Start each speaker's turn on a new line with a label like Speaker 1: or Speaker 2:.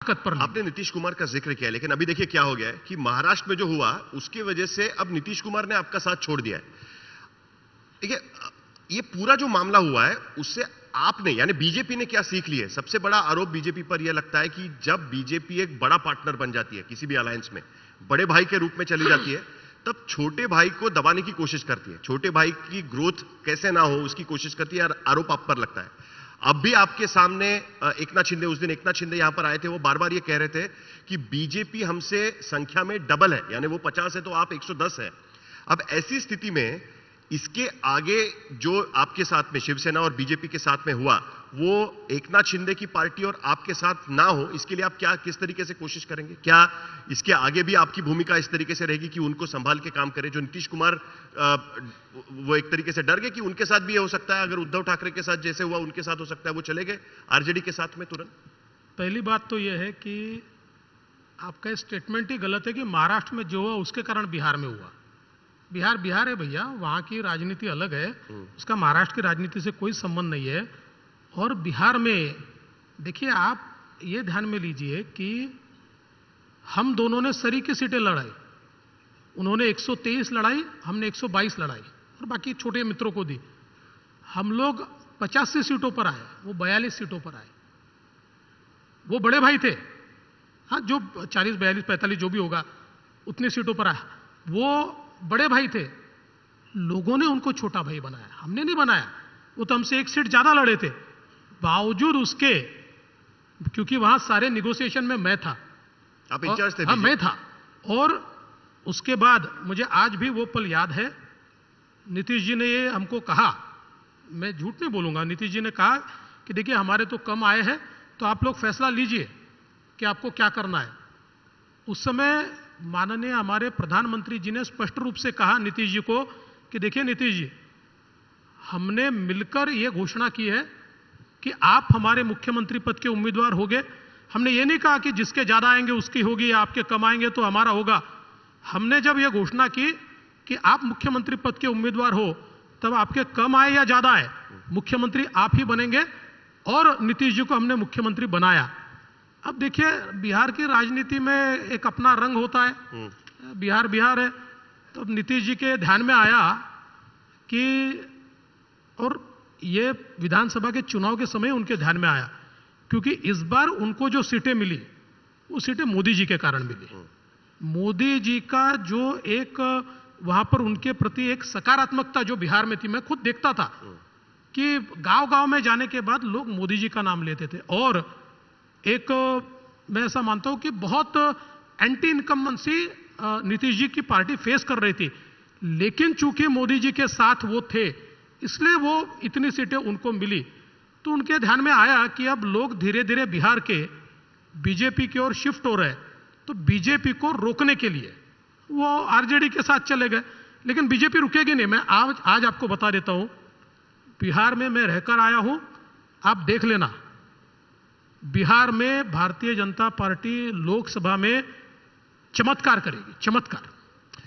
Speaker 1: आपने नीतीश कुमार का जिक्र किया, लेकिन अभी देखिए क्या हो गया है कि महाराष्ट्र में जो हुआ उसकी वजह से अब नीतीश कुमार ने आपका साथ छोड़ दिया है। देखिए ये पूरा जो मामला हुआ है उससे आपने यानी बीजेपी ने क्या सीख ली है? सबसे बड़ा आरोप बीजेपी पर यह लगता है कि जब बीजेपी एक बड़ा पार्टनर बन जाती है किसी भी अलायंस में, बड़े भाई के रूप में चली जाती है, तब छोटे भाई को दबाने की कोशिश करती है, छोटे भाई की ग्रोथ कैसे ना हो उसकी कोशिश करती है, आरोप आप पर लगता है। अब भी आपके सामने एकनाथ शिंदे, उस दिन एकनाथ शिंदे यहां पर आए थे, वो बार बार ये कह रहे थे कि बीजेपी हमसे संख्या में डबल है, यानी वो 50 है तो आप 110 है। अब ऐसी स्थिति में इसके आगे जो आपके साथ में शिवसेना और बीजेपी के साथ में हुआ वो एकनाथ शिंदे की पार्टी और आपके साथ ना हो, इसके लिए आप क्या किस तरीके से कोशिश करेंगे? क्या इसके आगे भी आपकी भूमिका इस तरीके से रहेगी कि उनको संभाल के काम करें? जो नीतीश कुमार वो एक तरीके से डर गए कि उनके साथ भी ये हो सकता है, अगर उद्धव ठाकरे के साथ जैसे हुआ उनके साथ हो सकता है, वो चले गए आरजेडी के साथ में तुरंत।
Speaker 2: पहली बात तो यह है कि आपका स्टेटमेंट ही गलत है कि महाराष्ट्र में जो हुआ उसके कारण बिहार में हुआ। बिहार बिहार है भैया, वहां की राजनीति अलग है, उसका महाराष्ट्र की राजनीति से कोई संबंध नहीं है। और बिहार में देखिए आप ये ध्यान में लीजिए कि हम दोनों ने सरी की सीटें लड़ाई, उन्होंने 123 लड़ाई, हमने 122 लड़ाई और बाकी छोटे मित्रों को दी। हम लोग 85 सीटों पर आए, वो 42 सीटों पर आए। वो बड़े भाई थे, हाँ, जो 40 42 45 जो भी होगा उतनी सीटों पर आया, वो बड़े भाई थे। लोगों ने उनको छोटा भाई बनाया, हमने नहीं बनाया। वो तो हमसे 1 सीट ज्यादा लड़े थे, बावजूद उसके, क्योंकि वहां सारे निगोशिएशन में मैं था,
Speaker 1: आप इंचार्ज थे?
Speaker 2: हाँ मैं था। और उसके बाद मुझे आज भी वो पल याद है, नीतीश जी ने ये हमको कहा, मैं झूठ नहीं बोलूंगा, नीतीश जी ने कहा कि देखिए हमारे तो कम आए हैं तो आप लोग फैसला लीजिए कि आपको क्या करना है। उस समय माननीय हमारे प्रधानमंत्री जी ने स्पष्ट रूप से कहा नीतीश जी को कि देखिए नीतीश जी, हमने मिलकर यह घोषणा की है कि आप हमारे मुख्यमंत्री पद के उम्मीदवार होंगे। हमने ये नहीं कहा कि जिसके ज्यादा आएंगे उसकी होगी या आपके कम आएंगे तो हमारा होगा। हमने जब यह घोषणा की कि आप मुख्यमंत्री पद के उम्मीदवार हो, तब आपके कम आए या ज्यादा आए, मुख्यमंत्री आप ही बनेंगे। और नीतीश जी को हमने मुख्यमंत्री बनाया। अब देखिए बिहार की राजनीति में एक अपना रंग होता है, बिहार बिहार है। तो अब नीतीश जी के ध्यान में आया कि, और ये विधानसभा के चुनाव के समय उनके ध्यान में आया, क्योंकि इस बार उनको जो सीटें मिली वो सीटें मोदी जी के कारण मिली। मोदी जी का जो एक वहां पर उनके प्रति एक सकारात्मकता जो बिहार में थी, मैं खुद देखता था कि गांव-गांव में जाने के बाद लोग मोदी जी का नाम लेते थे। और एक मैं ऐसा मानता हूं कि बहुत एंटी इनकम्बेंसी नीतीश जी की पार्टी फेस कर रही थी, लेकिन चूंकि मोदी जी के साथ वो थे इसलिए वो इतनी सीटें उनको मिली। तो उनके ध्यान में आया कि अब लोग धीरे धीरे बिहार के बीजेपी की ओर शिफ्ट हो रहे हैं, तो बीजेपी को रोकने के लिए वो आरजेडी के साथ चले गए। लेकिन बीजेपी रुकेगी नहीं। मैं आज आपको बता देता हूं, बिहार में मैं रहकर आया हूं, आप देख लेना, बिहार में भारतीय जनता पार्टी लोकसभा में चमत्कार करेगी, चमत्कार।